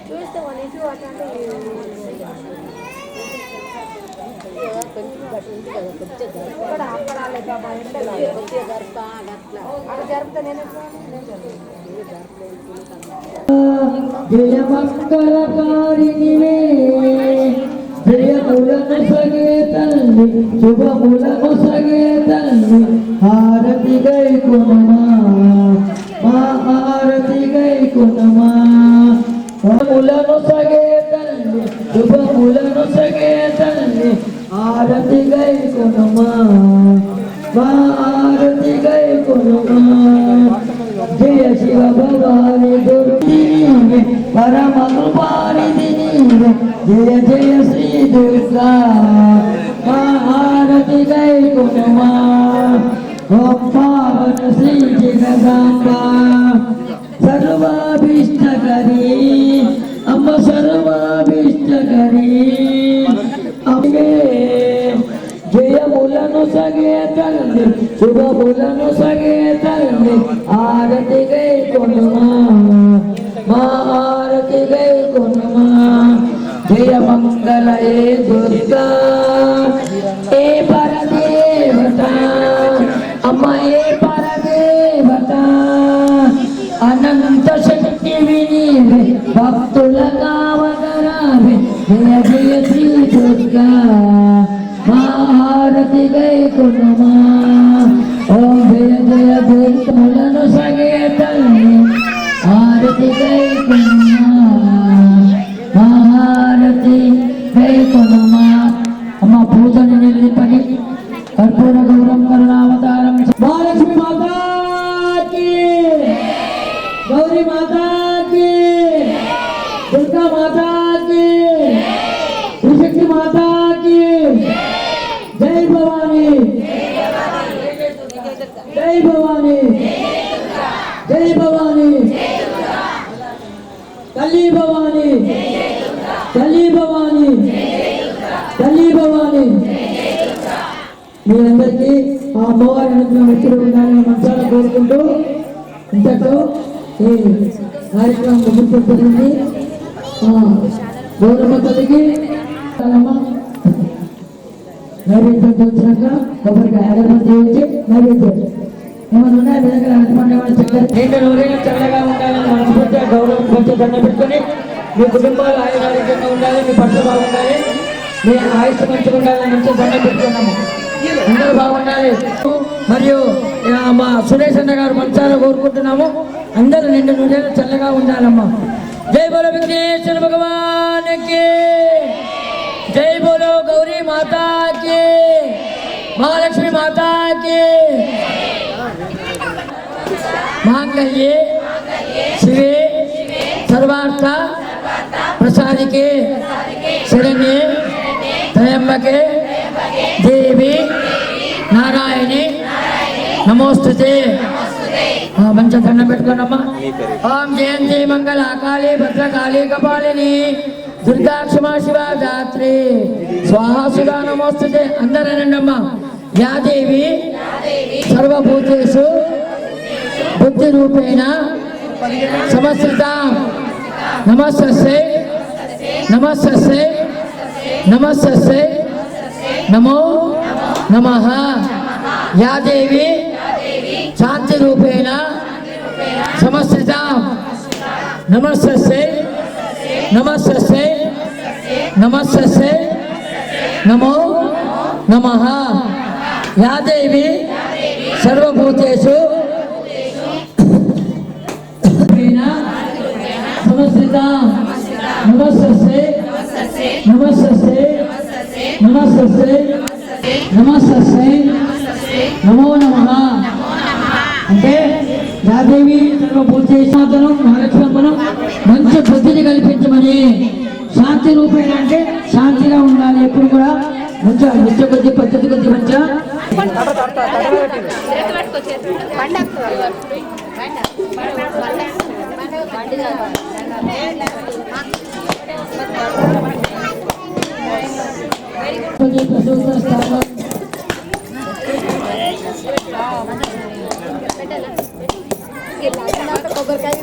చూస్తే మన ఇంటి అంటే జయమంగళకారిణివే జయములను సగే తల్లి శుభములను సగే తల్లి హారతి గై కొనుమా మా హారతి గై కొనుమా శుభములను సగే తల్లి శుభములను సగే తల్లి హారతి గై కొనుమా మా హారతి గై కొనుమా జయ శివ భవాని దుర్గి పరమ కృపానిధి జయ జయ శ్రీ దుర్గా మా హారతి గై కొనుమా ఓం పావన శ్రీ జగదాంబా సర్వాభీష్టకరీ అమ్మ సర్వాభీష్టకరీ అమ్మే జయములను సగే తల్లి శుభములను సగే తల్లి ఆరతి గై కొనుమా మా ఆరతి గై కొనుమా జయ మంగళ ఏ దుర్గా ఏ పరదేవత అమ్మ ఏ పరదేవత అనంత శక్తి వినీవే భక్తుల కావగరావే జయ జయ శ్రీ దుర్గా మా హారతి గై కొనుమా ఓం జయ జయ దుర్గములను సగే తల్లి హారతి గై కొనుమా మా హారతి గై కొనుమా అమ్మ పూజని నిలిపని కర్పూర గౌరం కరుణావతారం మహాలక్ష్మి మాతాకి గౌరీ మాతాకి దుర్గా మాతాకి త్రిశక్తి మాతాకి జై భవానీ జై భవానీ జై భవానీ తల్లి భవానీ తల్లి భవానీ తల్లి భవానీ మీ అందరికీ ఆ అమ్మవారి అనుగ్రహం ఎప్పుడు ఉండాలని మనసారా కోరుకుంటూ ఇంతతో ఈ కార్యక్రమం ముగించబడింది. గౌరమ్మ తల్లికి నైవేద్యం వచ్చినాక కొబ్బరికాయ అగరబత్తి చేయించి నైవేద్యం ఏమైనా ఉన్నాయా మీ దగ్గర అనుకునే చక్కర రెండు నూరేళ్ళు చల్లగా ఉండాలని మనస్ఫూర్తిగా గౌరవం కొంచెం దండ పెట్టుకొని మీ కుటుంబాలు ఆరోగ్యంగా ఉండాలి, మీ పట్ల బాగుండాలి, మీ ఆయుష్ మంచిగా ఉండాలని మంచిగా దండ పెట్టుకున్నాము. అందరూ బాగుండాలి. మరియు మా సురేష్ అన్న గారు మంచారా కోరుకుంటున్నాము. అందరూ నిండు నూరేళ్ళు చల్లగా ఉండాలమ్మా. జై బోలో విఘ్నేశ్వర భగవానికి, జై బోలో గౌరీ మాతాకి, महालक्ष्मी माता की मांगल्ये शिवे सर्वार्थ प्रसादिके शरण्ये त्र्यंबके देवी नारायणी नमोस्तुते. మంచి దండం పెట్టుకోనమ్మా. ఓం జయంతి మంగళ కాళీ భద్రకాళీ కపాలిని దుర్గా క్షమా శివ దాత్రి స్వాహా సుధా నమోస్తుతే. అందరనండమ్మా. యాదేవి సర్వభూతేషు బుద్ధి రూపేణ సమస్త నమస్తస్యై నమస్తస్యై నమస్తస్యై నమో నమః. యాదేవి శాంతి రూపేణ సమస్త నమస్తస్యై నమస్తస్యై నమస్తస్యై నమో నమః. యాదేవి సర్వభూతేషు సమస్త నమస్తస్యై నమస్తస్యై నమస్తస్యై నమస్తస్యై నమో నమః. అంటే యాదేవి సర్వభూతేశ్వరం మహాలక్ష్మమ్మను మంచి బుద్ధిని కల్పించమని, శాంతి రూపేణ అంటే శాంతిగా ఉండాలి ఎప్పుడు కూడా, మంచిగా నిత్య కొద్ది పద్ధతి కొద్ది మంచిగా కొబ్బరికాయ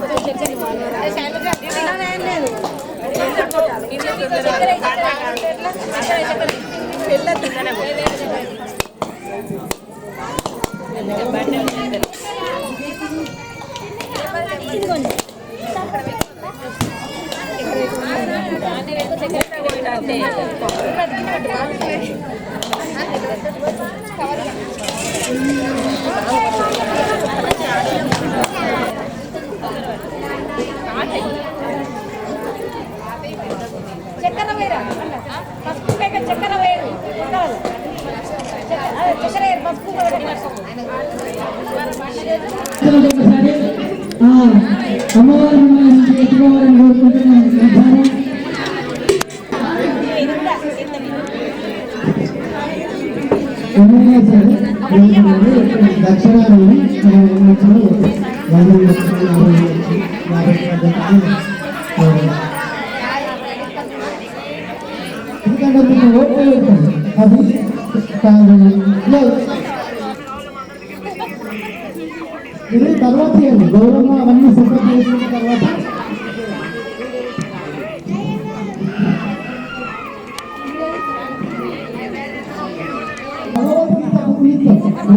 చక్కెర వేరా పసుపు పేక చక్కెర వేరు చక్కెర పసుపు అమ్మవారు ఎత్తుకోవాలని కోరుకుంటున్నాను. దక్షిణాన్ని ఎందుకంటే మీకు ఓట్లు అది ఇది తర్వాత చేయండి. గౌరవం అవన్నీ సపోర్ట్ చేసుకున్న తర్వాత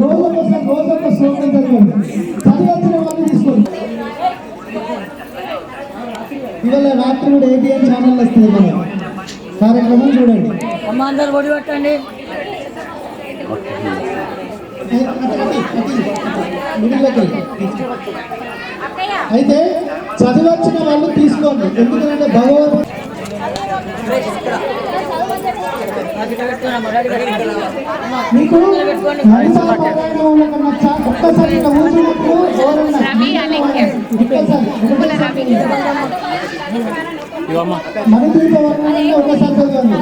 రోజొక శ్లోకం చదవండి. చదివించిన వాళ్ళు తీసుకోండి. ఇవాళ రాత్రి కూడా ఏటీఎం ఛానల్ వస్తుంది కదా కార్యక్రమం చూడండి. అమ్మ అందరు ఒడి పెట్టండి. అయితే చదివచ్చిన వాళ్ళు తీసుకోండి. ఎందుకంటే భగవంతుడు మీకు ఒక్కసారి ఇట్లా ఊసినప్పుడు మణిదీపవర్ణంలో ఒకసారి చదవండి.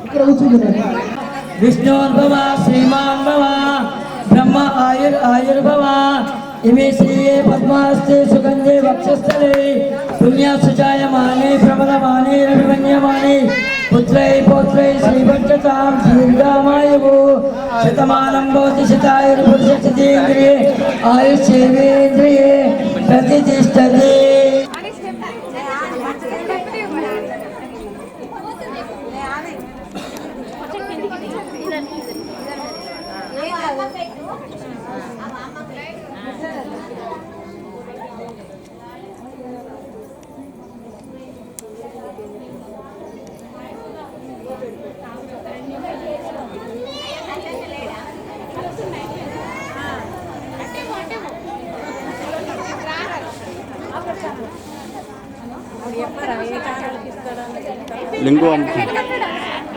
ఇక్కడ కూర్చుంటున్నారు. విష్ణోర్భవ శ్రీమాన్భవ బ్రహ్మ ఆయుర్భవ ఇమే శ్రీయే పద్మాస్తే సుగంధే వక్షస్థలే పుణ్యాసుజాయమానే ప్రమదమానే రవిమన్యమానే పుత్రై పౌత్రై శ్రీభద్రతాం దీర్ఘామాయువు శతమానం భవతి శతాయుర్పురుషేంద్రియే ఆయుష్యేంద్రియే ప్రతిష్టతే. లింగం